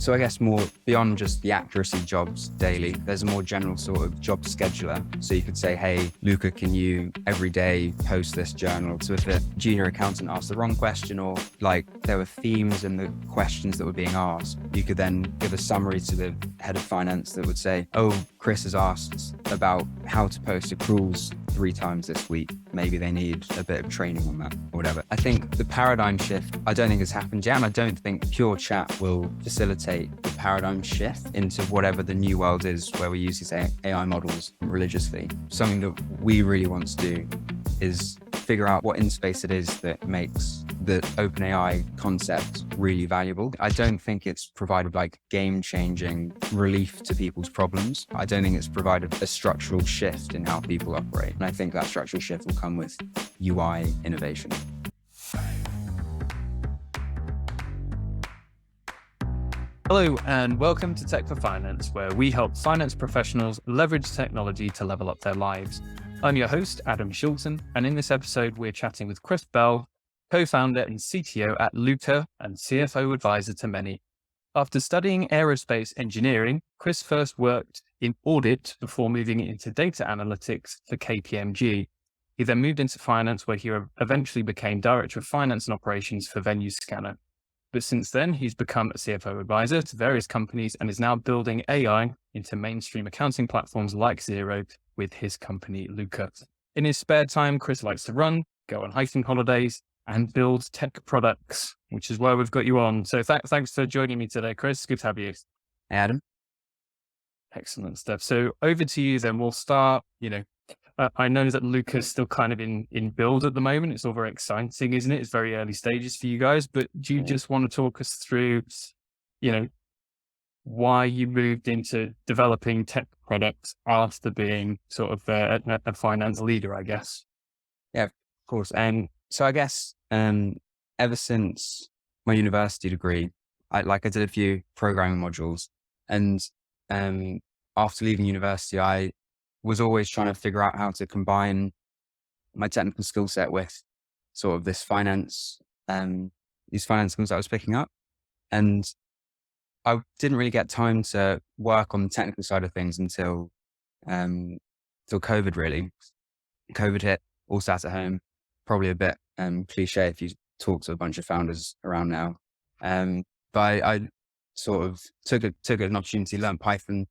So I guess more beyond just the accuracy jobs daily, there's a more general sort of job scheduler. So you could say, hey, Luka, can you every day post this journal? So if a junior accountant asked the wrong question, or like there were themes in the questions that were being asked, you could then give a summary to the head of finance that would say, oh, Chris has asked about how to post accruals 3 times this week. Maybe they need a bit of training on that or whatever. I think the paradigm shift, I don't think has happened yet. And I don't think pure chat will facilitate the paradigm shift into whatever the new world is, where we use these AI models religiously. Something that we really want to do is figure out what interface it is that makes the OpenAI concept really valuable. I don't think it's provided like game-changing relief to people's problems. I don't think it's provided a structural shift in how people operate. And I think that structural shift will come with UI innovation. Hello and welcome to Tech for Finance, where we help finance professionals leverage technology to level up their lives. I'm your host, Adam Shulton, and in this episode, we're chatting with Chris Bell, co-founder and CTO at Luka and CFO advisor to many. After studying Aerospace Engineering, Chris first worked in Audit before moving into data analytics for KPMG. He then moved into finance, where he eventually became Director of Finance and Operations for VenueScanner. But since then, he's become a CFO advisor to various companies and is now building AI into mainstream accounting platforms like Xero with his company, Luka. In his spare time, Chris likes to run, go on hiking holidays, and build tech products, which is why we've got you on. So thanks for joining me today, Chris. Good to have you. Hey, Adam. Excellent stuff. So over to you then. We'll start, I know that Luka's still kind of in build at the moment. It's all very exciting, isn't it? It's very early stages for you guys, but do you just want to talk us through, why you moved into developing tech products after being sort of a finance leader, I guess? Yeah, of course. So I guess ever since my university degree, I did a few programming modules, and after leaving university, I was always trying to figure out how to combine my technical skill set with sort of these finance skills I was picking up. And I didn't really get time to work on the technical side of things until COVID, really. COVID hit, all sat at home, probably a bit cliche if you talk to a bunch of founders around now. But I sort of took an opportunity to learn Python,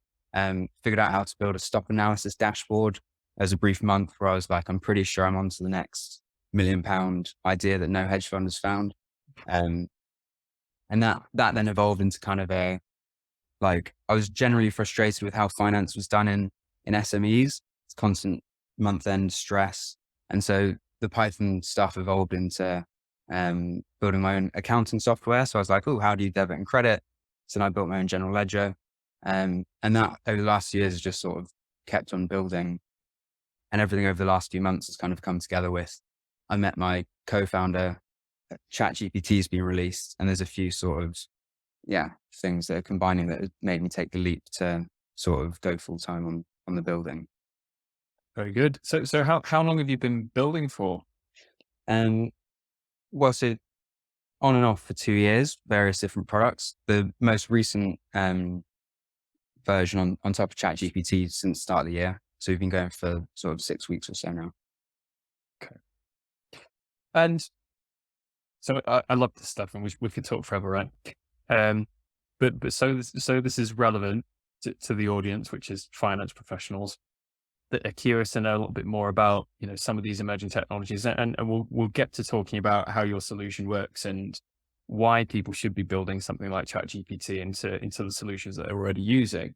figured out how to build a stock analysis dashboard. There was a brief month where I was like, I'm pretty sure I'm on to the next £1 million idea that no hedge fund has found. And that then evolved into kind of I was generally frustrated with how finance was done in SMEs. It's constant month-end stress. And so the Python stuff evolved into building my own accounting software. So I was like, oh, how do you debit and credit? So then I built my own general ledger. And that over the last few years has just sort of kept on building, and everything over the last few months has kind of come together with, I met my co-founder, ChatGPT has been released, and there's a few sort of, things that are combining that have made me take the leap to sort of go full time on the building. Very good. So how long have you been building for? Well, so on and off for 2 years, various different products. The most recent version on top of ChatGPT since the start of the year. So we've been going for sort of 6 weeks or so now. Okay. And so I love this stuff, and we could talk forever, right? But so this is relevant to the audience, which is finance professionals that are curious to know a little bit more about, some of these emerging technologies, and we'll get to talking about how your solution works and why people should be building something like ChatGPT into the solutions that they're already using.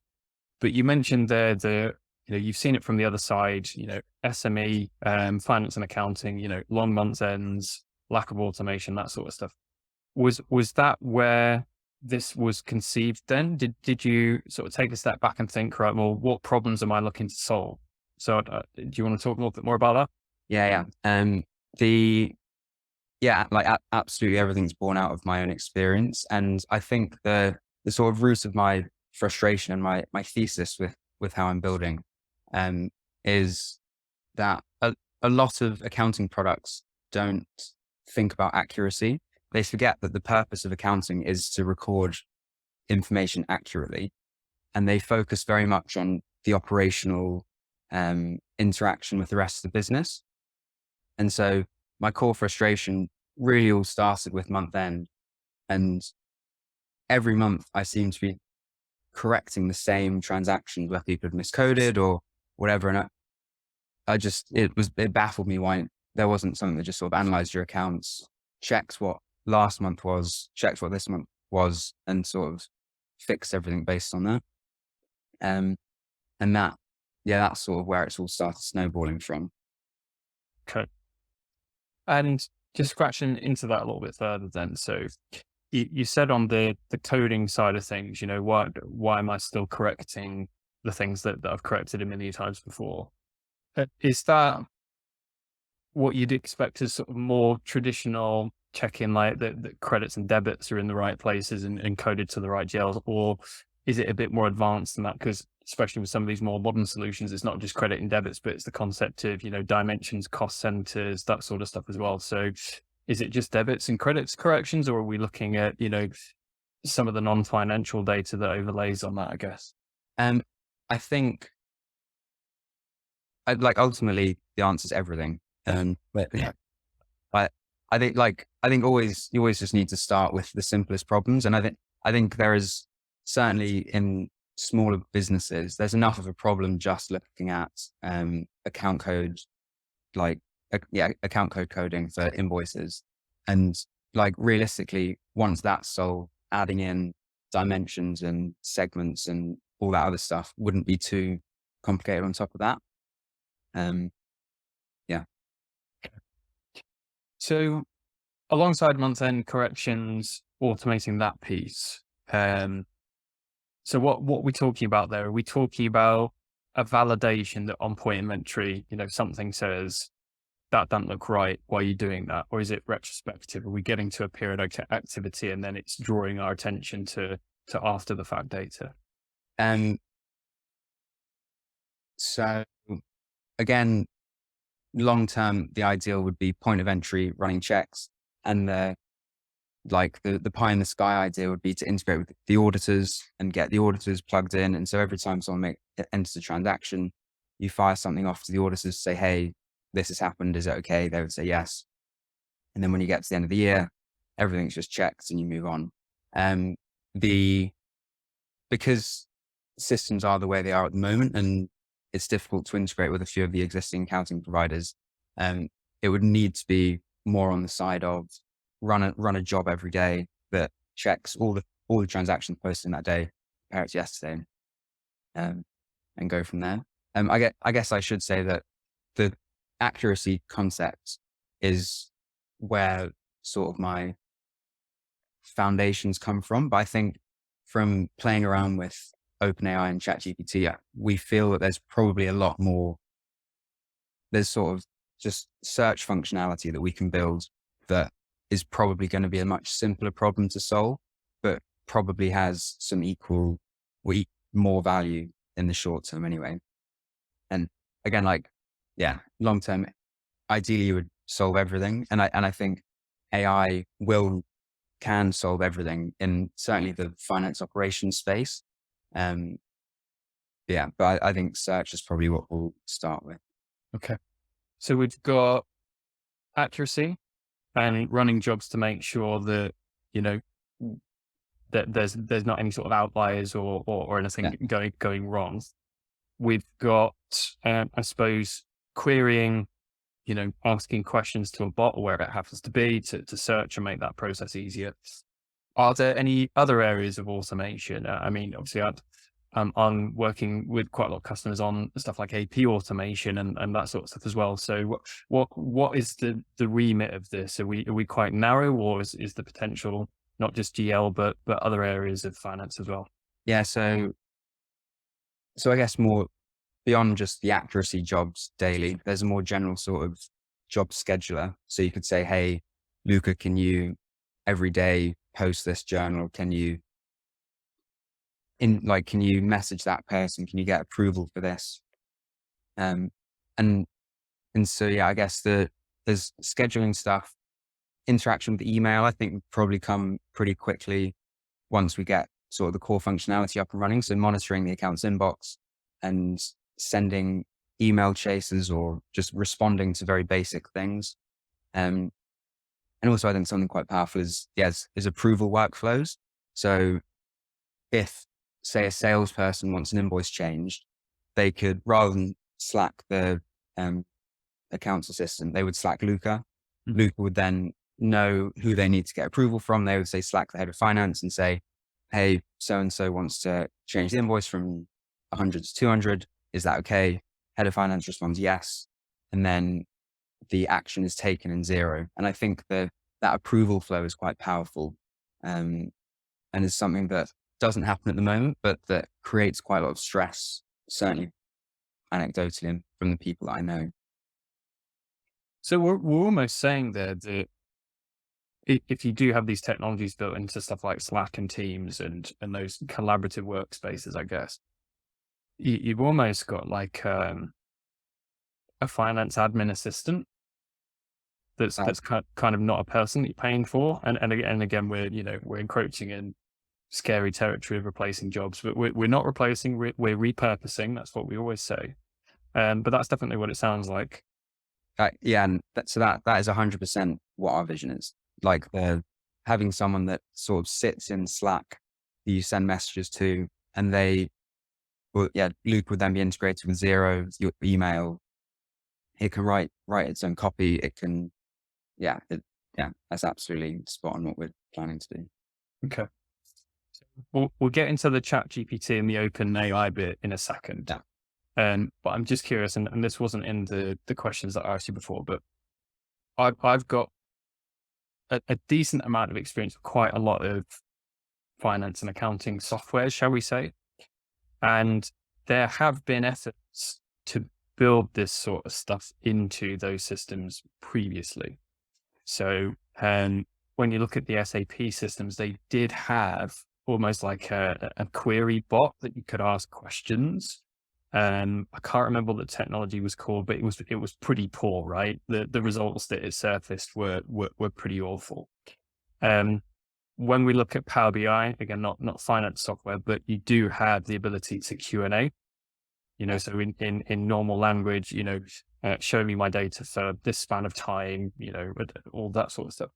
But you mentioned there you've seen it from the other side, SME, finance and accounting, long months ends, lack of automation, that sort of stuff. Was that where this was conceived then? Did you sort of take a step back and think, right, well, what problems am I looking to solve? So do you want to talk a little bit more about that? Yeah. Absolutely everything's born out of my own experience. And I think the sort of root of my frustration and my thesis with how I'm building is that a lot of accounting products don't think about accuracy. They forget that the purpose of accounting is to record information accurately, and they focus very much on the operational interaction with the rest of the business. And so my core frustration really all started with month end, and every month I seem to be correcting the same transactions where people had miscoded or whatever. And it baffled me why there wasn't something that just sort of analyzed your accounts, checks what last month was, checks what this month was, and sort of fixed everything based on that. And that's sort of where it's all started snowballing from. Okay. And just scratching into that a little bit further then. So you said on the coding side of things, why am I still correcting the things that I've corrected a million times before? Is that what you'd expect as sort of more traditional checking, like the credits and debits are in the right places and coded to the right GLs? Or is it a bit more advanced than that? Because especially with some of these more modern solutions, it's not just credit and debits, but it's the concept of, dimensions, cost centers, that sort of stuff as well. So is it just debits and credits corrections, or are we looking at, some of the non-financial data that overlays on that, I guess? I think ultimately the answer is everything. But yeah, I think always, you always just need to start with the simplest problems. And I think there is certainly in smaller businesses, there's enough of a problem just looking at account code, account code coding for invoices. And realistically, once that's solved, adding in dimensions and segments and all that other stuff wouldn't be too complicated on top of that. So alongside month-end corrections, automating that piece. So what we're talking about there, are we talking about a validation that on point inventory, something says that doesn't look right, why are you doing that? Or is it retrospective? Are we getting to a period of activity and then it's drawing our attention to after the fact data? So again, long term, the ideal would be point of entry running checks, and the pie in the sky idea would be to integrate with the auditors and get the auditors plugged in. And so every time someone enters a transaction, you fire something off to the auditors to say, hey, this has happened. Is it okay? They would say yes. And then when you get to the end of the year, everything's just checked and you move on. Because systems are the way they are at the moment, and it's difficult to integrate with a few of the existing accounting providers, it would need to be more on the side of run a job every day that checks all the transactions posted in that day, compare it to yesterday, and go from there. I guess I should say that the accuracy concept is where sort of my foundations come from. But I think from playing around with OpenAI and ChatGPT, we feel that there's probably a lot more. There's sort of just search functionality that we can build that is probably going to be a much simpler problem to solve, but probably has some equal or more value in the short term anyway. And again, long term, ideally you would solve everything. And I think AI can solve everything in certainly the finance operations space. But I think search is probably what we'll start with. Okay. So we've got accuracy and running jobs to make sure that, that there's not any sort of outliers or anything going wrong. We've got, I suppose, querying, asking questions to a bot or wherever it happens to be to search and make that process easier. Are there any other areas of automation? I mean, obviously I'm working with quite a lot of customers on stuff like AP automation and that sort of stuff as well. So what is the remit of this? Are we quite narrow, or is the potential not just GL, but other areas of finance as well? Yeah. So I guess more beyond just the accuracy jobs daily, there's a more general sort of job scheduler. So you could say, hey, Luka, can you every day post this journal? Can you message that person? Can you get approval for this? And so, I guess there's scheduling stuff, interaction with email, I think would probably come pretty quickly once we get sort of the core functionality up and running. So monitoring the account's inbox and sending email chases or just responding to very basic things. And also I think something quite powerful is approval workflows. So if, say, a salesperson wants an invoice changed, they could, rather than Slack the accounts assistant, they would Slack Luka. Mhm. Luka would then know who they need to get approval from. They would say Slack the head of finance and say, hey, so-and-so wants to change the invoice from 100 to 200. Is that okay? Head of finance responds yes. And then the action is taken in Xero. And I think that approval flow is quite powerful, and is something that doesn't happen at the moment, but that creates quite a lot of stress, certainly anecdotally from the people that I know. So we're almost saying there that if you do have these technologies built into stuff like Slack and Teams and those collaborative workspaces, I guess, you've almost got like a finance admin assistant that's kind of not a person that you're paying for. And again, we're encroaching in scary territory of replacing jobs, but we're not replacing, we're repurposing. That's what we always say. But that's definitely what it sounds like. Yeah, and that is 100% what our vision is. Like having someone that sort of sits in Slack that you send messages to, and Luke would then be integrated with Xero, your email. It can write its own copy. It can, that's absolutely spot on what we're planning to do. Okay. We'll get into the ChatGPT and the open AI bit in a second. Yeah. But I'm just curious, and this wasn't in the questions that I asked you before, but I've got a decent amount of experience with quite a lot of finance and accounting software, shall we say. And there have been efforts to build this sort of stuff into those systems previously. So when you look at the SAP systems, they did have almost like a query bot that you could ask questions. I can't remember what the technology was called, but it was pretty poor, right? The results that it surfaced were pretty awful. When we look at Power BI, again, not finance software, but you do have the ability to Q&A. So in normal language, show me my data for this span of time, all that sort of stuff.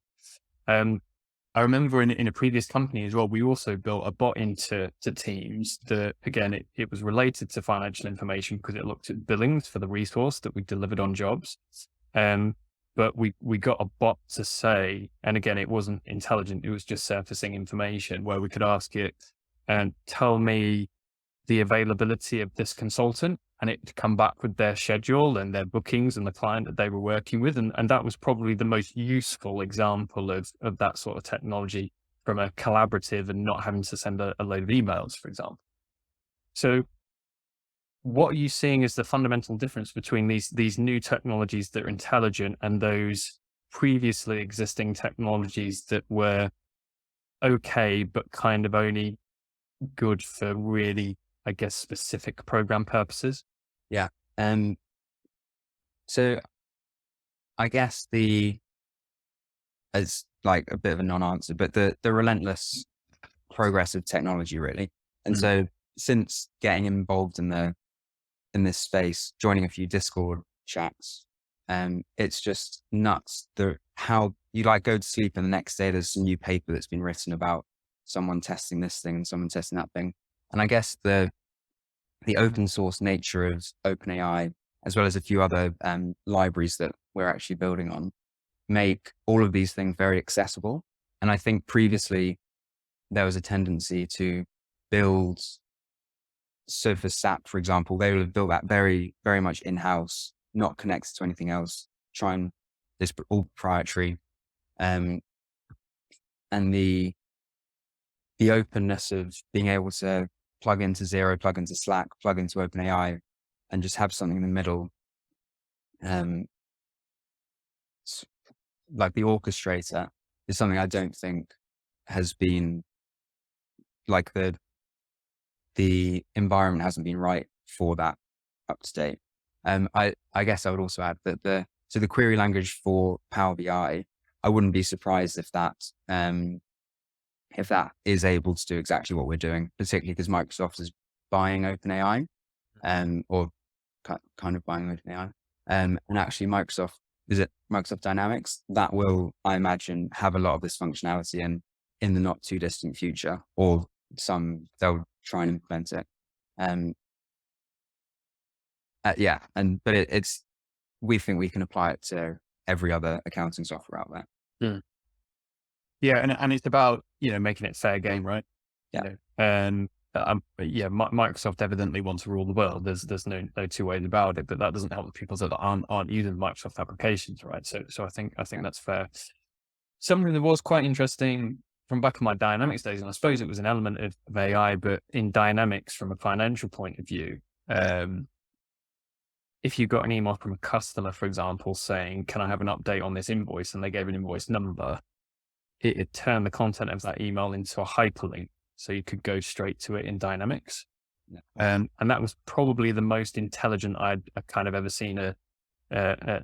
I remember in a previous company as well, we also built a bot into Teams that, again, it was related to financial information because it looked at billings for the resource that we delivered on jobs. But we got a bot to say, and again, it wasn't intelligent, it was just surfacing information where we could ask it and tell me the availability of this consultant, and it to come back with their schedule and their bookings and the client that they were working with. And that was probably the most useful example of that sort of technology from a collaborative and not having to send a load of emails, for example. So what are you seeing as the fundamental difference between these new technologies that are intelligent and those previously existing technologies that were okay, but kind of only good for really, I guess, specific program purposes? Yeah. So I guess as like a bit of a non-answer, but the relentless progress of technology, really. And so since getting involved in this space, joining a few Discord chats, it's just nuts how you go to sleep and the next day there's some new paper that's been written about someone testing this thing and someone testing that thing. And I guess the open source nature of OpenAI, as well as a few other libraries that we're actually building on, make all of these things very accessible. And I think previously there was a tendency to build, so for SAP, for example, they would have built that very, very much in-house, not connected to anything else, this all proprietary. And the openness of being able to plug into Xero, plug into Slack, plug into OpenAI, and just have something in the middle. Like the orchestrator is something I don't think has been like the environment hasn't been right for that up to date. I guess I would also add that the query language for Power BI, I wouldn't be surprised if that if that is able to do exactly what we're doing, particularly because Microsoft is buying OpenAI, or kind of buying OpenAI. And actually Microsoft Dynamics, that will, I imagine, have a lot of this functionality in the not too distant future, or they'll try and implement it. But we think we can apply it to every other accounting software out there. Yeah. And it's about, making it fair game, right? Yeah. Microsoft evidently wants to rule the world. There's no two ways about it, but that doesn't help the people that aren't using Microsoft applications, right? So I think that's fair. Something that was quite interesting from back in my Dynamics days, and I suppose it was an element of AI, but in Dynamics from a financial point of view, if you got an email from a customer, for example, saying, "Can I have an update on this invoice?" and they gave an invoice number, it turned the content of that email into a hyperlink, so you could go straight to it in Dynamics. Yeah. And that was probably the most intelligent I'd kind of ever seen a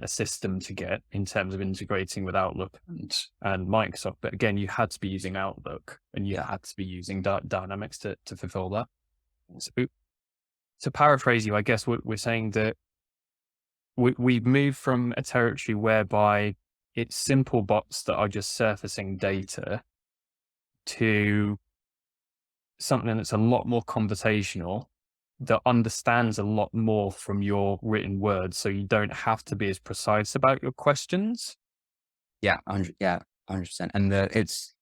system to get in terms of integrating with Outlook and Microsoft. But again, you had to be using Outlook and you had to be using Dynamics to fulfill that. So to paraphrase you, I guess we're saying that we've moved from a territory whereby it's simple bots that are just surfacing data to something that's a lot more conversational, that understands a lot more from your written words, so you don't have to be as precise about your questions. 100%. And it's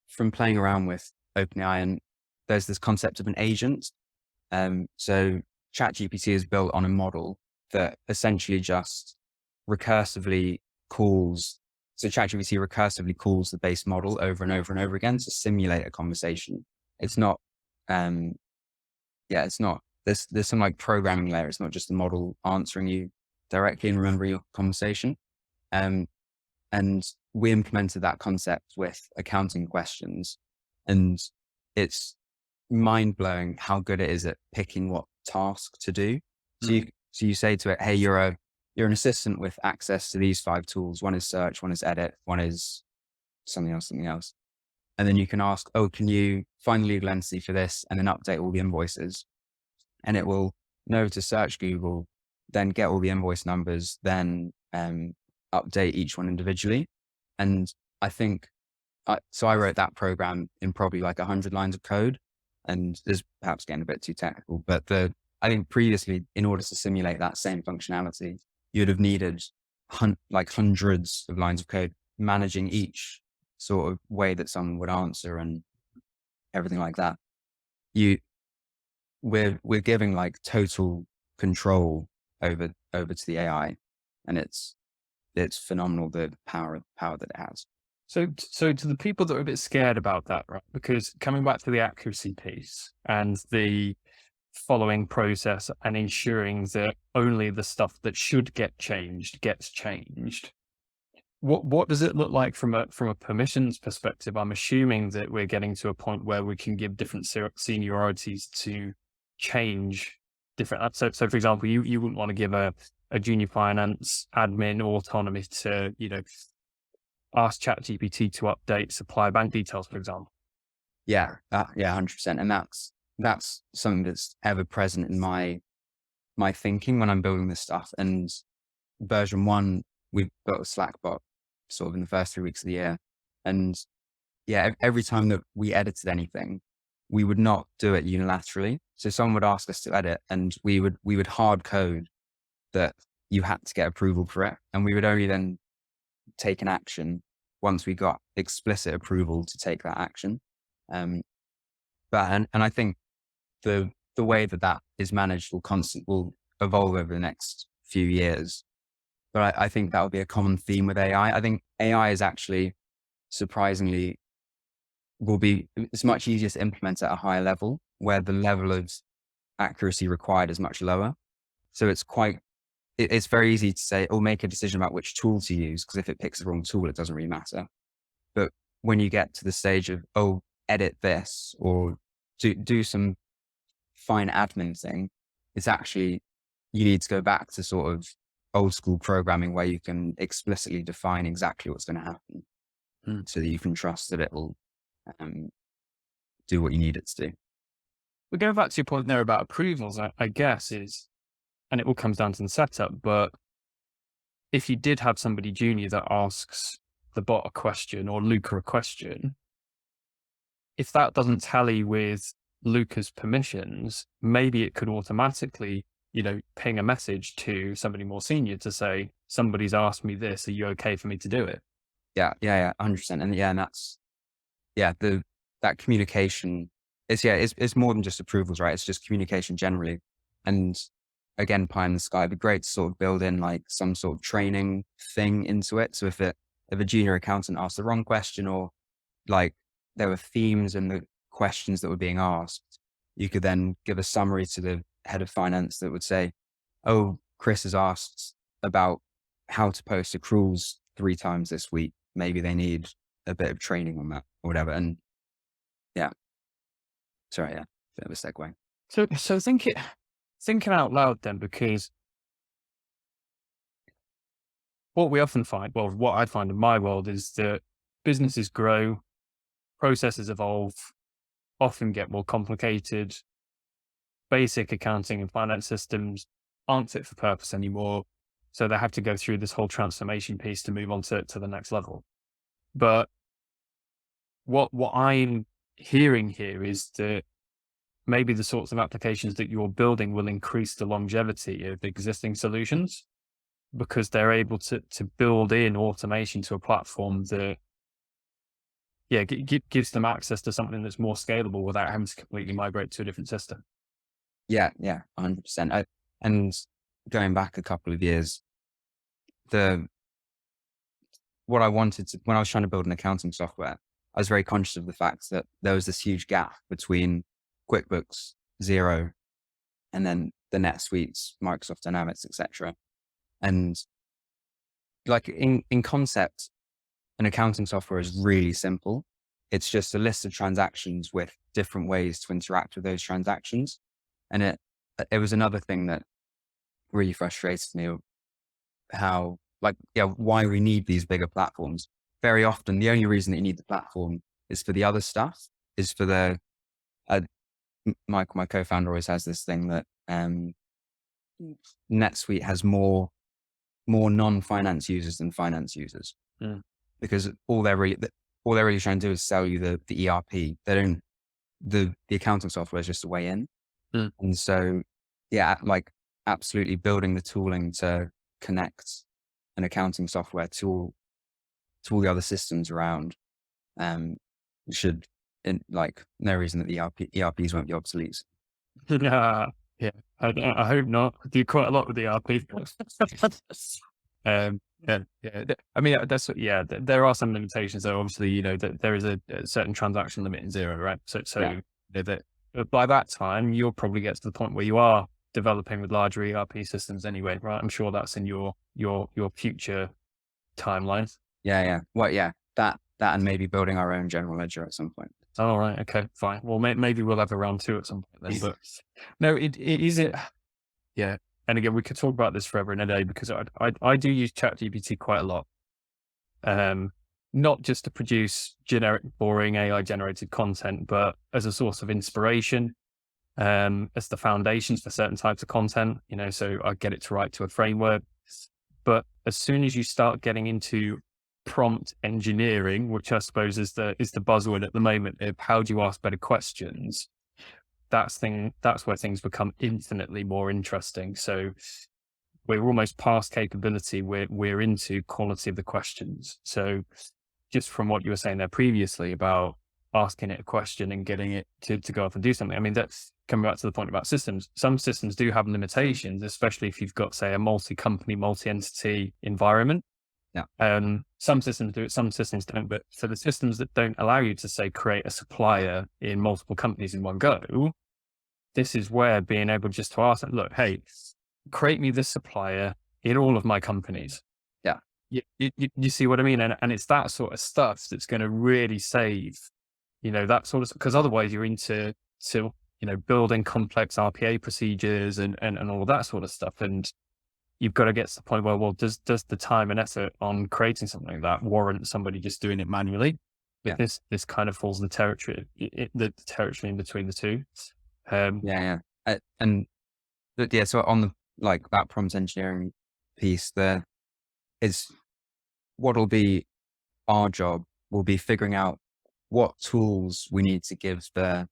from playing around with OpenAI, and there's this concept of an agent. So ChatGPT is built on a model that essentially just recursively calls. So ChatGPT recursively calls the base model over and over and over again to simulate a conversation. It's not, there's some like programming layer. It's not just the model answering you directly and remembering your conversation. And we implemented that concept with accounting questions, and it's mind blowing how good it is at picking what task to do. So you say to it, "Hey, you're an assistant with access to these 5 tools. One is search, one is edit, one is something else. And then you can ask, "Oh, can you find the legal entity for this and then update all the invoices?" And it will know to search Google, then get all the invoice numbers, then update each one individually. And I think, so I wrote that program in probably like 100 lines of code, and this is perhaps getting a bit too technical, but I think previously, in order to simulate that same functionality, you'd have needed hundreds of lines of code managing each sort of way that someone would answer and everything like that. We're giving like total control over to the AI, and it's phenomenal, the power that it has. So to the people that are a bit scared about that, right? Because coming back to the accuracy piece and the following process and ensuring that only the stuff that should get changed gets changed, what does it look like from a permissions perspective? I'm assuming that we're getting to a point where we can give different seniorities to change different. So for example, you wouldn't want to give a junior finance admin autonomy to ask ChatGPT to update supplier bank details, for example. 100%. And that's something that's ever present in my thinking when I'm building this stuff. And version 1, we built a Slack bot sort of in the first 3 weeks of the year. And every time that we edited anything, we would not do it unilaterally. So someone would ask us to edit, and we would hard code that you had to get approval for it. And we would only then take an action once we got explicit approval to take that action. And I think the way that is managed will evolve over the next few years. But I think that will be a common theme with AI. I think AI is actually surprisingly it's much easier to implement at a higher level, where the level of accuracy required is much lower. So it's very easy to say, make a decision about which tool to use, because if it picks the wrong tool, it doesn't really matter. But when you get to the stage of, edit this or do some fine admin thing, it's actually, you need to go back to sort of old school programming where you can explicitly define exactly what's going to happen so that you can trust that it will do what you need it to do. We go back to your point there about approvals, I guess and it all comes down to the setup, but if you did have somebody junior that asks the bot a question or Luka a question, if that doesn't tally with Luka's permissions, maybe it could automatically, ping a message to somebody more senior to say, somebody's asked me this, are you okay for me to do it? Yeah, 100%. And that's, that communication it's more than just approvals, right? It's just communication generally. And again, pie in the sky, it'd be great to sort of build in like some sort of training thing into it. So if a junior accountant asked the wrong question, or like there were themes in the questions that were being asked, you could then give a summary to the head of finance that would say, oh, Chris has asked about how to post accruals 3 times this week. Maybe they need a bit of training on that or whatever. And bit of a segue. So thinking out loud then, because what we often find, well, what I find in my world is that businesses grow, processes evolve, often get more complicated. Basic accounting and finance systems aren't fit for purpose anymore. So they have to go through this whole transformation piece to move on to the next level. But what I'm hearing here is that maybe the sorts of applications that you're building will increase the longevity of existing solutions, because they're able to build in automation to a platform that gives them access to something that's more scalable without having to completely migrate to a different system. Yeah, 100%. And going back a couple of years, what I wanted to, when I was trying to build an accounting software, I was very conscious of the fact that there was this huge gap between QuickBooks, Xero, and then the NetSuites, Microsoft Dynamics, etc. And like in concept, an accounting software is really simple. It's just a list of transactions with different ways to interact with those transactions. And it was another thing that really frustrated me, how why we need these bigger platforms. Very often, the only reason that you need the platform is for the other stuff, is for the, Michael, my co-founder, always has this thing that NetSuite has more non-finance users than finance users, because all they're really trying to do is sell you the ERP. They don't, the accounting software is just a way in. And so, absolutely building the tooling to connect an accounting software to all the other systems around, should, no reason that the ERPs won't be obsolete. I hope not. I do quite a lot with the ERP. I mean, there are some limitations though. Obviously, there is a certain transaction limit in Xero, right? So by that time, you'll probably get to the point where you are developing with larger ERP systems anyway, right? I'm sure that's in your future timelines. That and maybe building our own general ledger at some point. Oh, right. Okay, fine. Well, maybe we'll have a round 2 at some point then. But no, it is it. Yeah. And again, we could talk about this forever and a day, because I do use ChatGPT quite a lot. Not just to produce generic, boring AI generated content, but as a source of inspiration, as the foundations for certain types of content, so I get it to write to a framework. But as soon as you start getting into prompt engineering, which I suppose is the buzzword at the moment of how do you ask better questions, that's where things become infinitely more interesting. So we're almost past capability. We're into quality of the questions. So just from what you were saying there previously about asking it a question and getting it to go off and do something. I mean, that's coming back to the point about systems. Some systems do have limitations, especially if you've got, say, a multi-company, multi-entity environment. Yeah. Some systems do it, some systems don't. But for the systems that don't allow you to, say, create a supplier in multiple companies in one go, this is where being able just to ask, look, hey, create me this supplier in all of my companies. Yeah. You see what I mean? And it's that sort of stuff that's going to really save, that sort of, because otherwise you're into building complex RPA procedures and all of that sort of stuff. And you've got to get to the point where, well, does the time and effort on creating something like that warrant somebody just doing it manually? but this kind of falls in the territory in between the two. And so on the like that prompt engineering piece, there is what'll be our job will be figuring out what tools we need to give the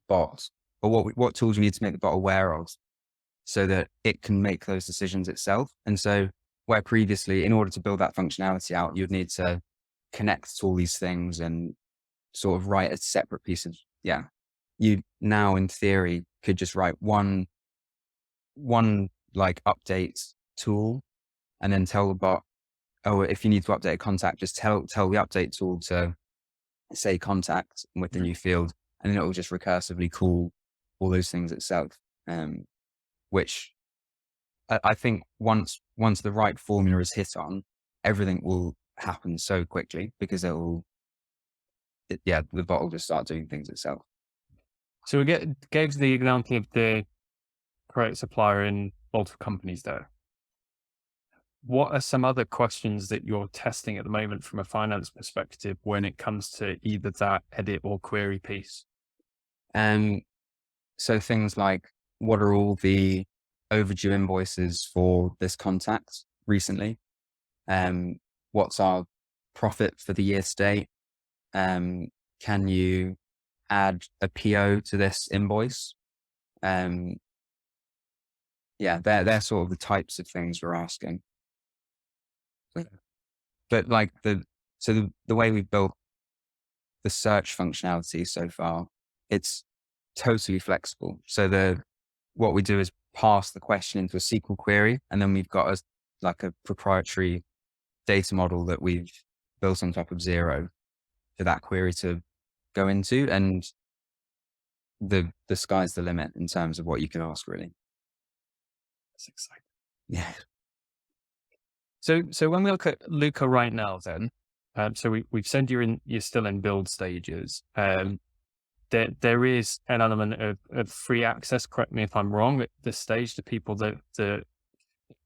bot, or what tools we need to make the bot aware of, so that it can make those decisions itself. And so where previously, in order to build that functionality out, you'd need to connect to all these things and sort of write a separate piece of, you now in theory could just write one like update tool and then tell the bot, oh, if you need to update a contact, just tell the update tool to say contact with the new field, and then it will just recursively call all those things itself. Which I think once the right formula is hit on, everything will happen so quickly because the bot will just start doing things itself. So we gave the example of the correct supplier in multiple companies there. What are some other questions that you're testing at the moment from a finance perspective when it comes to either that edit or query piece? So things like, what are all the overdue invoices for this contact recently? What's our profit for the year to date? Can you add a PO to this invoice? They're sort of the types of things we're asking. But like the way we've built the search functionality so far, it's totally flexible. So what we do is pass the question into a SQL query, and then we've got a proprietary data model that we've built on top of Xero for that query to go into, and the sky's the limit in terms of what you can ask, really. That's exciting. Yeah. So when we look at Luka right now, then, so we've said you're still in build stages. There is an element of free access. Correct me if I'm wrong. At this stage, to people that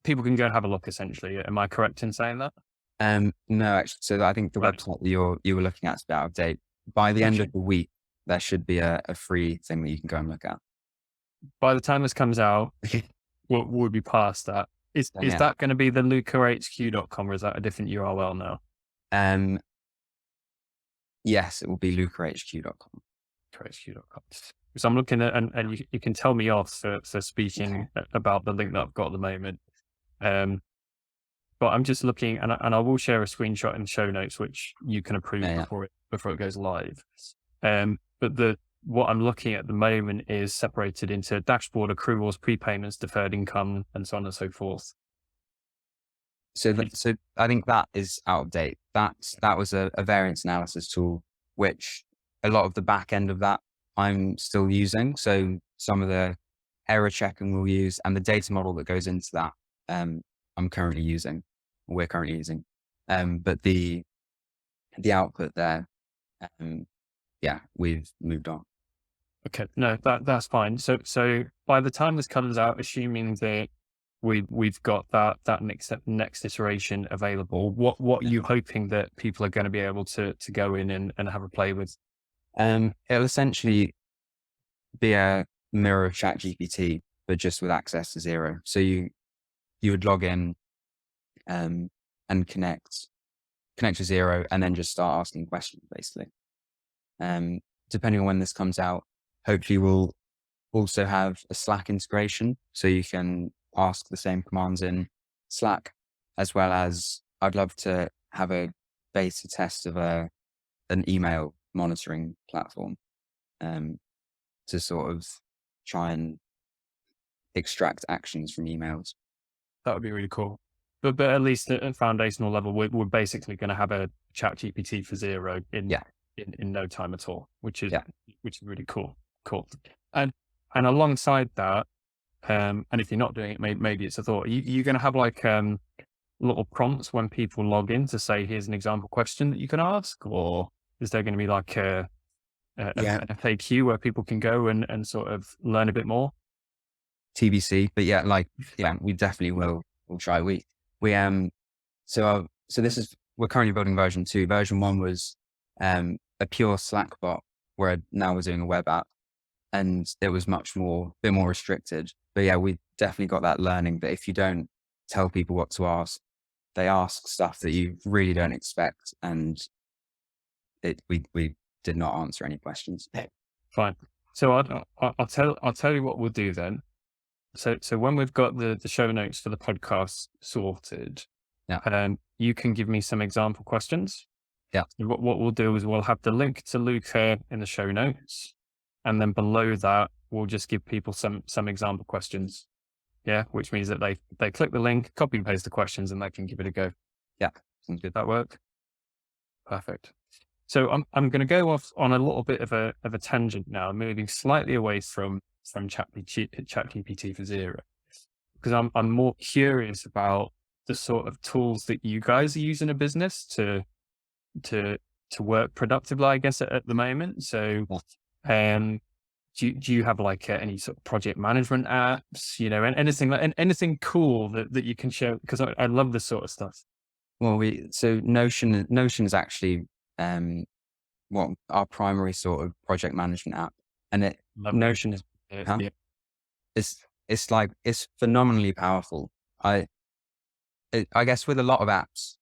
people can go and have a look. Essentially, am I correct in saying that? No, actually. So I think the website that you were looking at is out of date. By the end of the week, there should be a free thing that you can go and look at. By the time this comes out, we'll be past that. Is that going to be the LukaHQ.com, or is that a different URL now? Yes, it will be LukaHQ.com. LukaHQ.com. So I'm looking at, and you can tell me off for speaking about the link that I've got at the moment. But I'm just looking, and I will share a screenshot in the show notes, which you can approve before it goes live. But what I'm looking at the moment is separated into dashboard, accruals, prepayments, deferred income, and so on and so forth. So I think that is out of date. That was a variance analysis tool, which a lot of the back end of that I'm still using. So some of the error checking we'll use, and the data model that goes into that, we're currently using. But the output there, we've moved on. Okay, no, that's fine. So by the time this comes out, assuming that we've got that next iteration available, what are you hoping that people are going to be able to go in and have a play with? It'll essentially be a mirror of ChatGPT, but just with access to Xero. So you would log in and connect to Xero, and then just start asking questions, basically. Depending on when this comes out, hopefully we'll also have a Slack integration, so you can ask the same commands in Slack, as well as I'd love to have a beta test of an email monitoring platform to sort of try and extract actions from emails. That would be really cool. But at least at a foundational level, we're basically going to have a ChatGPT for Xero in no time at all, which is really cool. Cool. And alongside that, and if you're not doing it, maybe it's a thought. You're going to have like little prompts when people log in to say, here's an example question that you can ask, or is there going to be like an FAQ where people can go and sort of learn a bit more? TBC, but we definitely will. We'll try. So this is, we're currently building version 2. Version 1 was a pure Slack bot where now we're doing a web app, and it was a bit more restricted. But yeah, we definitely got that learning that if you don't tell people what to ask, they ask stuff that you really don't expect. And we did not answer any questions. Fine. So I'll tell you what we'll do then. So when we've got the show notes for the podcast sorted, you can give me some example questions. Yeah. So what we'll do is we'll have the link to Luka in the show notes, and then below that we'll just give people some example questions. Yeah, which means that they click the link, copy and paste the questions, and they can give it a go. Yeah, sounds good. That work? Perfect. So I'm going to go off on a little bit of a tangent now, moving slightly away from ChatGPT for Xero, because I'm more curious about the sort of tools that you guys are using in a business to work productively, I guess, at the moment. So, do you have like any sort of project management apps, and anything cool that you can share? Because I love this sort of stuff. Well, so Notion is actually what our primary sort of project management app, and Notion is it's phenomenally powerful. I guess with a lot of apps,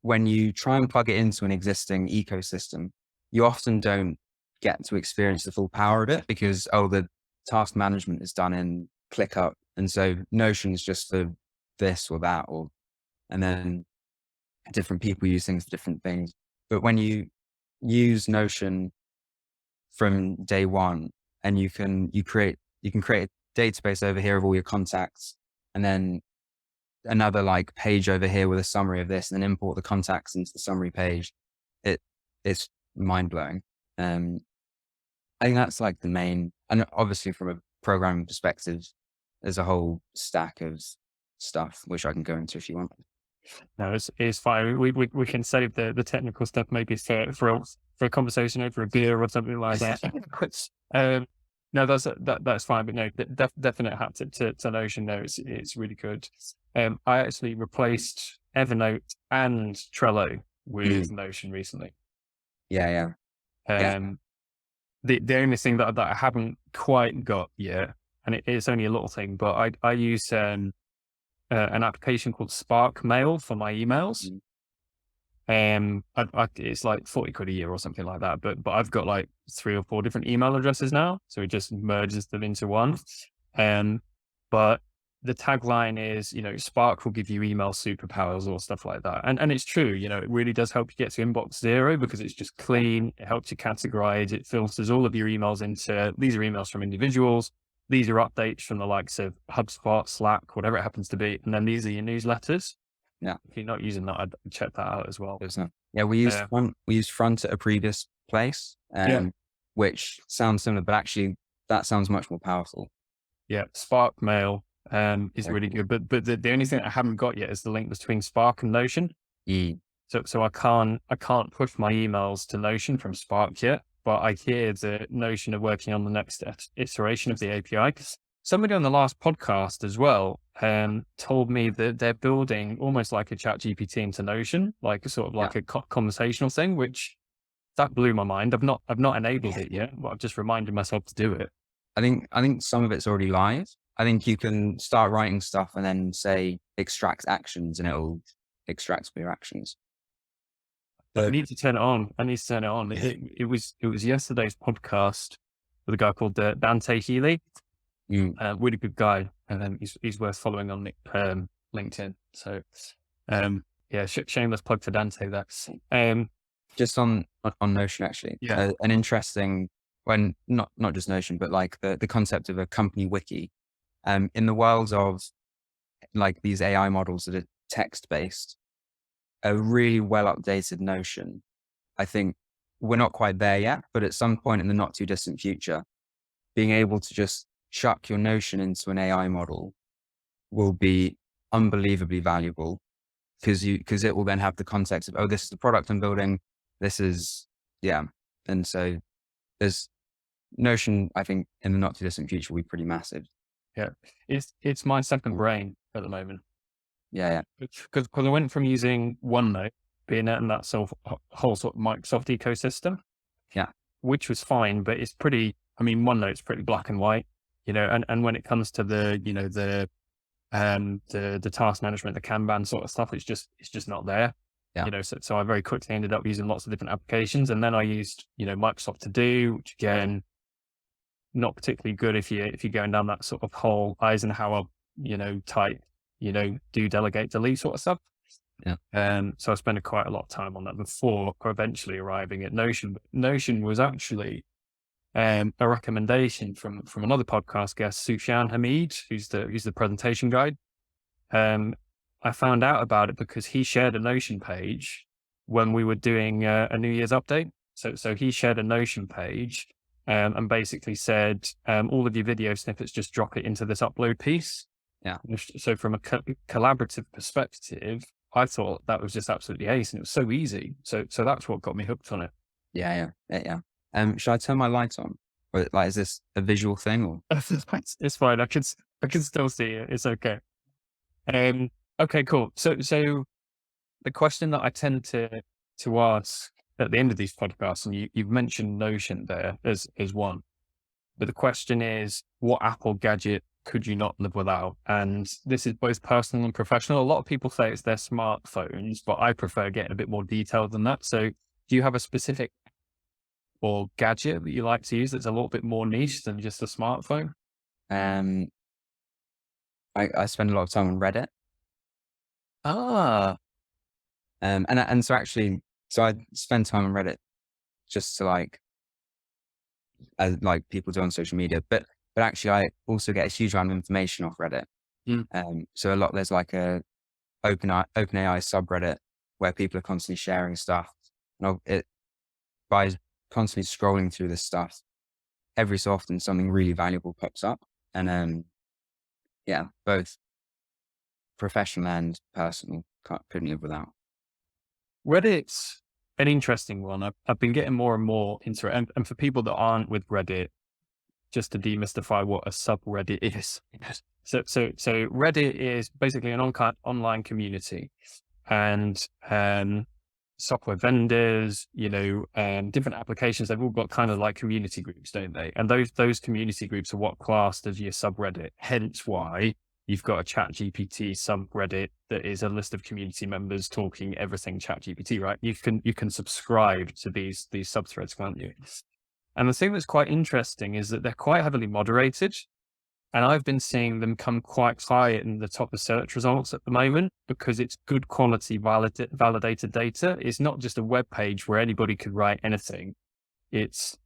when you try and plug it into an existing ecosystem, you often don't get to experience the full power of it because the task management is done in ClickUp, and so Notion is just for this or that, and then different people use things for different things. But when you use Notion from day one, and you can create a database over here of all your contacts, and then another like page over here with a summary of this, and then import the contacts into the summary page. It's mind blowing. I think that's like the main, and obviously from a programming perspective, there's a whole stack of stuff which I can go into if you want. No, it's fine. We can save the technical stuff maybe for a conversation over a beer or something like that. No, that's fine. But no, definite hat to Notion. No, it's really good. I actually replaced Evernote and Trello with Notion recently. Yeah. The only thing that I haven't quite got yet, and it's only a little thing, but I use an application called Spark Mail for my emails. It's like 40 quid a year or something like that, but I've got like 3 or 4 different email addresses now, so it just merges them into one. But the tagline is, Spark will give you email superpowers or stuff like that, and it's true. It really does help you get to inbox zero because it's just clean. It helps you categorize. It filters all of your emails into these are emails from individuals. These are updates from the likes of HubSpot, Slack, whatever it happens to be. And then these are your newsletters. Yeah. If you're not using that, I'd check that out as well. Yeah, we used Front at a previous place, which sounds similar, but actually that sounds much more powerful. Yeah, Spark Mail is really good. But the only thing I haven't got yet is the link between Spark and Notion. So I can't push my emails to Notion from Spark yet. But I hear the notion of working on the next iteration of the API. Somebody on the last podcast as well told me that they're building almost like a ChatGPT into Notion, like a conversational thing, which that blew my mind. I've not enabled it yet, but I've just reminded myself to do it. I think some of it's already live. I think you can start writing stuff and then say extract actions, and it'll extract your actions. I need to turn it on. It was yesterday's podcast with a guy called Dante Healy. Really good guy, and he's worth following on LinkedIn. So, shameless plug for Dante there. Just on Notion, actually, an interesting, when not just Notion, but like the concept of a company wiki. In the world of like these AI models that are text based. A really well updated Notion. I think we're not quite there yet, but at some point in the not too distant future, being able to just chuck your Notion into an AI model will be unbelievably valuable because it will then have the context of, this is the product I'm building. This is, And so there's Notion, I think in the not too distant future will be pretty massive. Yeah. It's my second brain at the moment. Yeah. Because I went from using OneNote, being in that whole sort of Microsoft ecosystem, Yeah. which was fine, but it's pretty, I mean, OneNote's pretty black and white, and when it comes to the task management, the Kanban sort of stuff, it's just not there. Yeah. So I very quickly ended up using lots of different applications, and then I used, Microsoft To Do, which again, not particularly good if you're going down that sort of whole Eisenhower, type, do, delegate, delete sort of stuff. Yeah. So I spent quite a lot of time on that before eventually arriving at Notion. But Notion was actually a recommendation from another podcast guest, Sufyan Hamid, who's the presentation guide. I found out about it because he shared a Notion page when we were doing a New Year's update. So he shared a Notion page and basically said, all of your video snippets, just drop it into this upload piece. Yeah. So from a collaborative perspective, I thought that was just absolutely ace, and it was so easy. So that's what got me hooked on it. Yeah. Should I turn my light on? Or, like, is this a visual thing or? It's fine. I can still see it. It's okay. Okay, cool. So the question that I tend to ask at the end of these podcasts, and you've mentioned Notion there as one, but the question is, what Apple gadget could you not live without? And this is both personal and professional. A lot of people say it's their smartphones, but I prefer getting a bit more detailed than that. So do you have a specific or gadget that you like to use that's a little bit more niche than just a smartphone? I spend a lot of time on Reddit. And so actually, I spend time on Reddit just to like people do on social media, but actually I also get a huge amount of information off Reddit. So there's like a OpenAI subreddit where people are constantly sharing stuff. And by constantly scrolling through this stuff, every so often something really valuable pops up. And both professional and personal, couldn't live without. Reddit's an interesting one. I've been getting more and more into it. And for people that aren't with Reddit, just to demystify what a subreddit is. So Reddit is basically an online community, and software vendors, different applications, they've all got kind of like community groups, don't they? And those community groups are what classed as your subreddit. Hence why you've got a ChatGPT subreddit that is a list of community members talking everything ChatGPT, right? You can subscribe to these subthreads, can't you? And the thing that's quite interesting is that they're quite heavily moderated. And I've been seeing them come quite high in the top of search results at the moment because it's good quality validated data. It's not just a web page where anybody could write anything. It's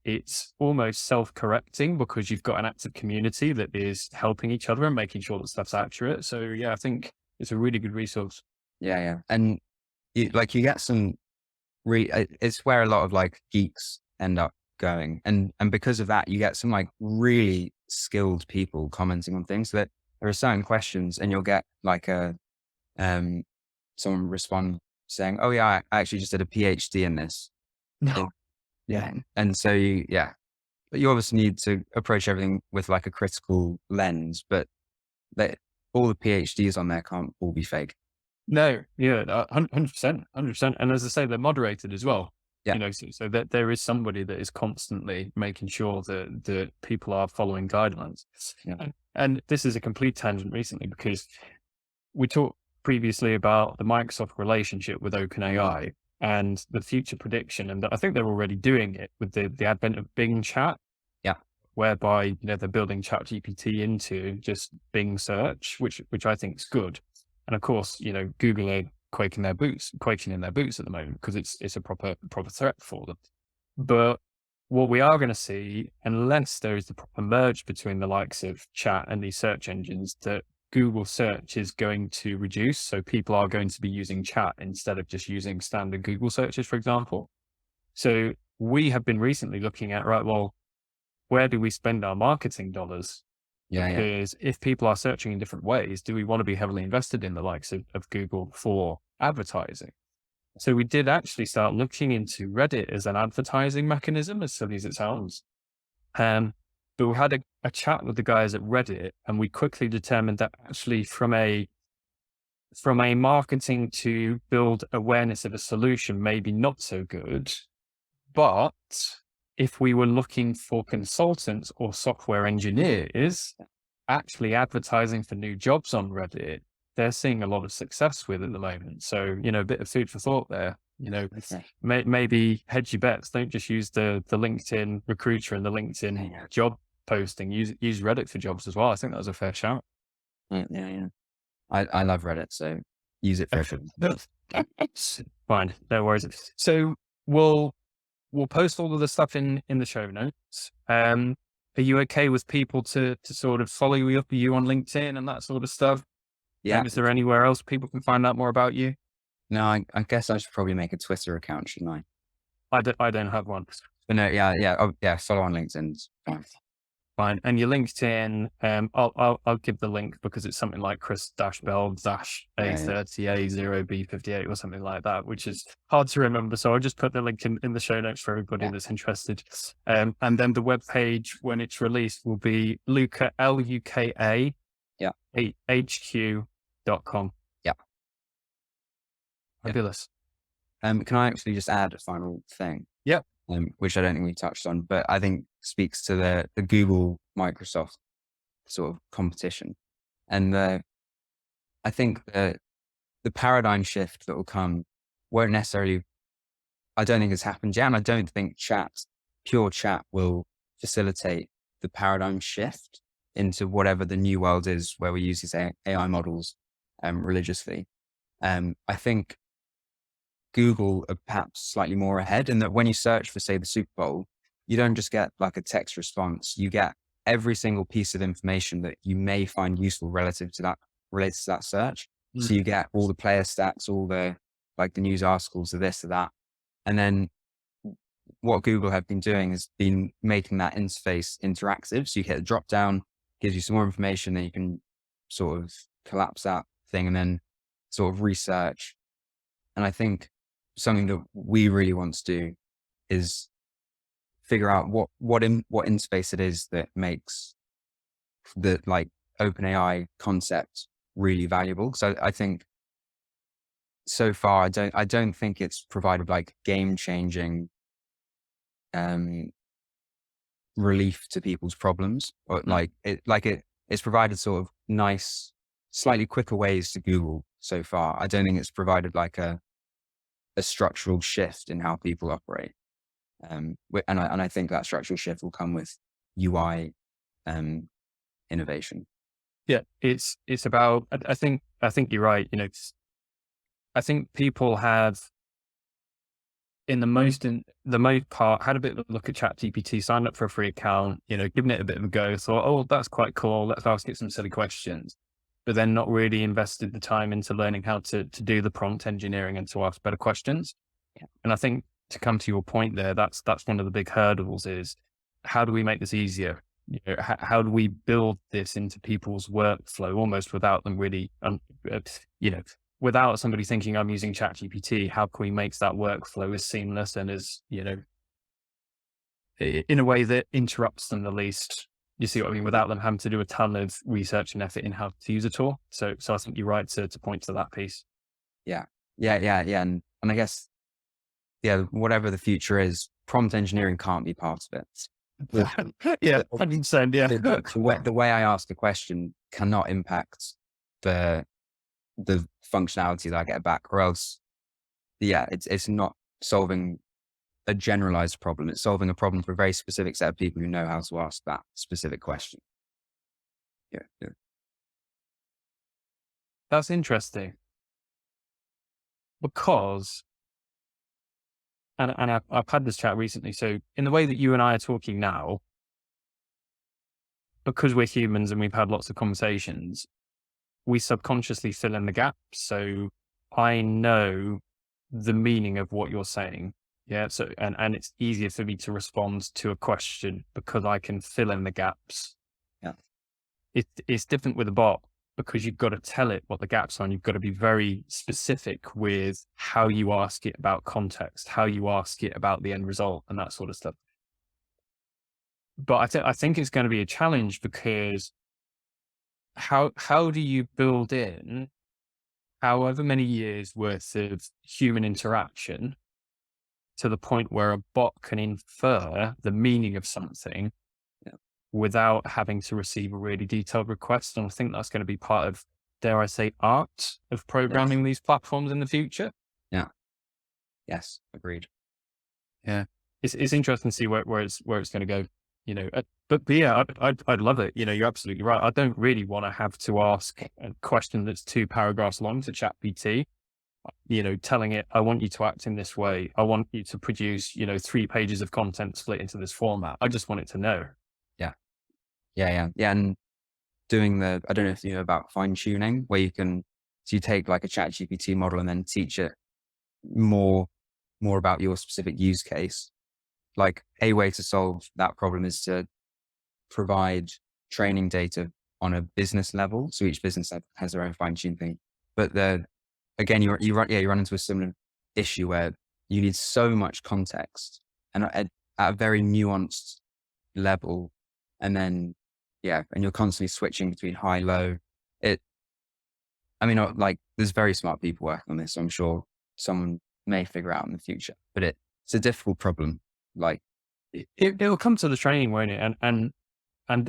almost self-correcting because you've got an active community that is helping each other and making sure that stuff's accurate. So yeah, I think it's a really good resource. Yeah. And you get some it's where a lot of like geeks end up going. And because of that, you get some like really skilled people commenting on things. So that there are certain questions and you'll get like someone respond saying, "Oh yeah, I actually just did a PhD in this." No. Yeah. And so but you obviously need to approach everything with like a critical lens, but all the PhDs on there can't all be fake. No, yeah, 100%. And as I say, they're moderated as well. Yeah. So that there is somebody that is constantly making sure that people are following guidelines. Yeah. And this is a complete tangent recently because we talked previously about the Microsoft relationship with OpenAI and the future prediction. And I think they're already doing it with the advent of Bing Chat. Yeah. Whereby, they're building ChatGPT into just Bing search, which I think is good. And of course, Google are quaking in their boots at the moment because it's a proper threat for them. But what we are going to see, unless there is the proper merge between the likes of chat and these search engines, that Google search is going to reduce. So people are going to be using chat instead of just using standard Google searches, for example. So we have been recently looking at, right, well, where do we spend our marketing dollars? Because if people are searching in different ways, do we want to be heavily invested in the likes of Google for advertising? So we did actually start looking into Reddit as an advertising mechanism, as silly as it sounds. But we had a chat with the guys at Reddit, and we quickly determined that actually from a marketing to build awareness of a solution, maybe not so good, but if we were looking for consultants or software engineers actually advertising for new jobs on Reddit, they're seeing a lot of success with at the moment. So, a bit of food for thought there. Okay. Maybe hedge your bets. Don't just use the LinkedIn recruiter and the LinkedIn job posting. Use Reddit for jobs as well. I think that was a fair shout. Yeah. I love Reddit, so use it for everything. Fine, no worries. So we'll post all of the stuff in the show notes. Are you okay with people to sort of follow you on LinkedIn and that sort of stuff? Yeah. Is there anywhere else people can find out more about you? No, I guess I should probably make a Twitter account, shouldn't I? I don't have one. But no, yeah. Follow on LinkedIn. Fine. And your LinkedIn, I'll give the link because it's something like Chris-Bell-A30A0B58 or something like that, which is hard to remember. So I'll just put the link in the show notes for everybody that's interested. And then the webpage, when it's released, will be Luka, LUKA, HQ.com. Yeah. Fabulous. Can I actually just add a final thing? Yeah. Which I don't think we touched on, but I think speaks to the Google Microsoft sort of competition. And I think the paradigm shift that will come won't necessarily, I don't think it's happened yet. And I don't think pure chat will facilitate the paradigm shift into whatever the new world is where we use these AI models religiously. I think Google are perhaps slightly more ahead in that when you search for, say, the Super Bowl, you don't just get like a text response. You get every single piece of information that you may find useful related to that search. So you get all the player stats, all the news articles of this or that. And then what Google have been doing has been making that interface interactive. So you hit a drop down, gives you some more information, and you can sort of collapse that thing and then sort of research. And I think something that we really want to do is figure out what interface it is that makes the OpenAI concept really valuable. So I think so far I don't think it's provided game changing relief to people's problems, or it's provided sort of nice, slightly quicker ways to Google so far. I don't think it's provided a structural shift in how people operate. And I think that structural shift will come with UI innovation. Yeah, it's about, I think you're right. I think people have in the most part had a bit of a look at ChatGPT, signed up for a free account, given it a bit of a go, thought, oh, that's quite cool. Let's ask it some silly questions, but then not really invested the time into learning how to do the prompt engineering and to ask better questions. Yeah. And I think to come to your point there, that's one of the big hurdles is how do we make this easier? How do we build this into people's workflow almost without them really, without somebody thinking I'm using ChatGPT, how can we make that workflow as seamless and as, in a way that interrupts them the least? You see what I mean? Without them having to do a ton of research and effort in how to use a tool. So I think you're right to point to that piece. Yeah. And I guess, whatever the future is, prompt engineering can't be part of it. Yeah, 100%. Yeah. The way I ask a question cannot impact the functionality that I get back, or else, it's not solving a generalized problem. It's solving a problem for a very specific set of people who know how to ask that specific question. Yeah. That's interesting because, and I've had this chat recently. So in the way that you and I are talking now, because we're humans and we've had lots of conversations, we subconsciously fill in the gaps. So I know the meaning of what you're saying. Yeah. So, and it's easier for me to respond to a question because I can fill in the gaps. Yeah. It's different with a bot because you've got to tell it what the gaps are, and you've got to be very specific with how you ask it about context, how you ask it about the end result and that sort of stuff. But I think it's going to be a challenge because how do you build in however many years worth of human interaction to the point where a bot can infer the meaning of something without having to receive a really detailed request. And I think that's going to be part of, dare I say, art of programming these platforms in the future. Yeah. Yes. Agreed. Yeah. It's interesting to see where it's going to go, but yeah, I'd love it. You're absolutely right. I don't really want to have to ask a question that's 2 paragraphs long to ChatGPT, telling it, I want you to act in this way. I want you to produce, 3 pages of content split into this format. I just want it to know. Yeah. And doing I don't know if you know about fine tuning, where you take like a ChatGPT model and then teach it more about your specific use case. Like a way to solve that problem is to provide training data on a business level. So each business has their own fine tuned thing. But again, you run into a similar issue where you need so much context and at a very nuanced level. And then, and you're constantly switching between high, low. There's very smart people working on this. So I'm sure someone may figure out in the future, but it's a difficult problem. Like it'll come to the training, won't it? And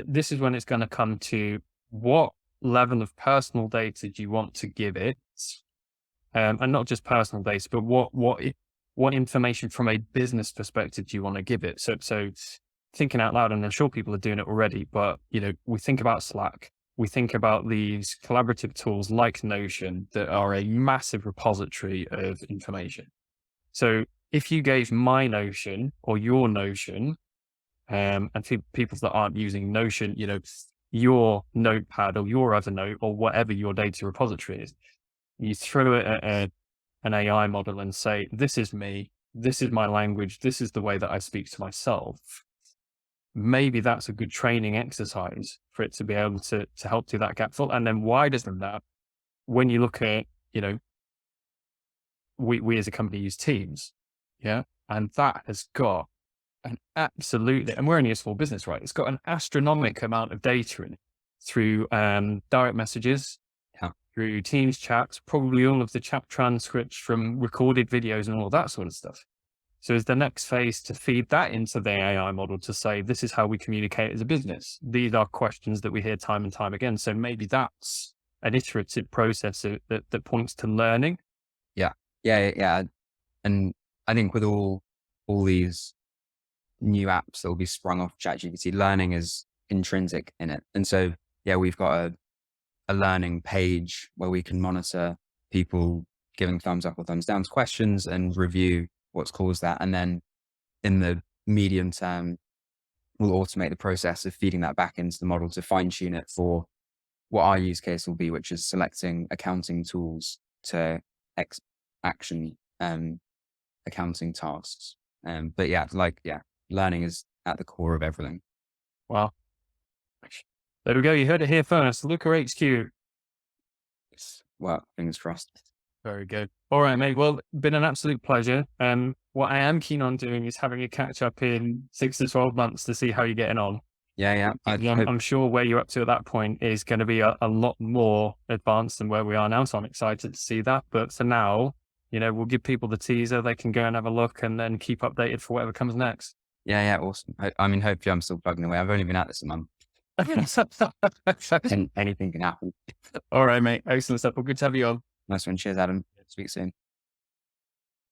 this is when it's going to come to what level of personal data do you want to give it? And not just personal data, but what information from a business perspective do you want to give it? So thinking out loud, and I'm sure people are doing it already, but we think about Slack, we think about these collaborative tools like Notion that are a massive repository of information. So if you gave my Notion or your Notion, and people that aren't using Notion, your notepad or your Evernote or whatever your data repository is, you throw it at an AI model and say, this is me, this is my language, this is the way that I speak to myself. Maybe that's a good training exercise for it to be able to help do that gap fill. And then wider than that, when you look at, we as a company use Teams. Yeah. And that has got an absolutely, and we're only a small business, right? It's got an astronomical amount of data in it through direct messages, through Teams chats, probably all of the chat transcripts from recorded videos and all that sort of stuff. So is the next phase to feed that into the AI model to say, this is how we communicate as a business. These are questions that we hear time and time again. So maybe that's an iterative process that points to learning. Yeah. And I think with all these new apps that will be sprung off ChatGPT, learning is intrinsic in it. And so, we've got a learning page where we can monitor people giving thumbs up or thumbs down to questions and review what's caused that. And then in the medium term, we'll automate the process of feeding that back into the model to fine tune it for what our use case will be, which is selecting accounting tools to action accounting tasks. Learning is at the core of everything. Wow. There we go. You heard it here first. LukaHQ. Well, fingers crossed. Very good. All right, mate. Well, been an absolute pleasure. What I am keen on doing is having a catch up in 6 to 12 months to see how you're getting on. Yeah. I'm sure where you're up to at that point is going to be a lot more advanced than where we are now. So I'm excited to see that. But for now, we'll give people the teaser. They can go and have a look and then keep updated for whatever comes next. Yeah. Awesome. Hopefully I'm still plugging away. I've only been at this a month. Anything can happen. All right, mate. Excellent stuff. Well, good to have you on. Nice one. Cheers, Adam. Speak soon.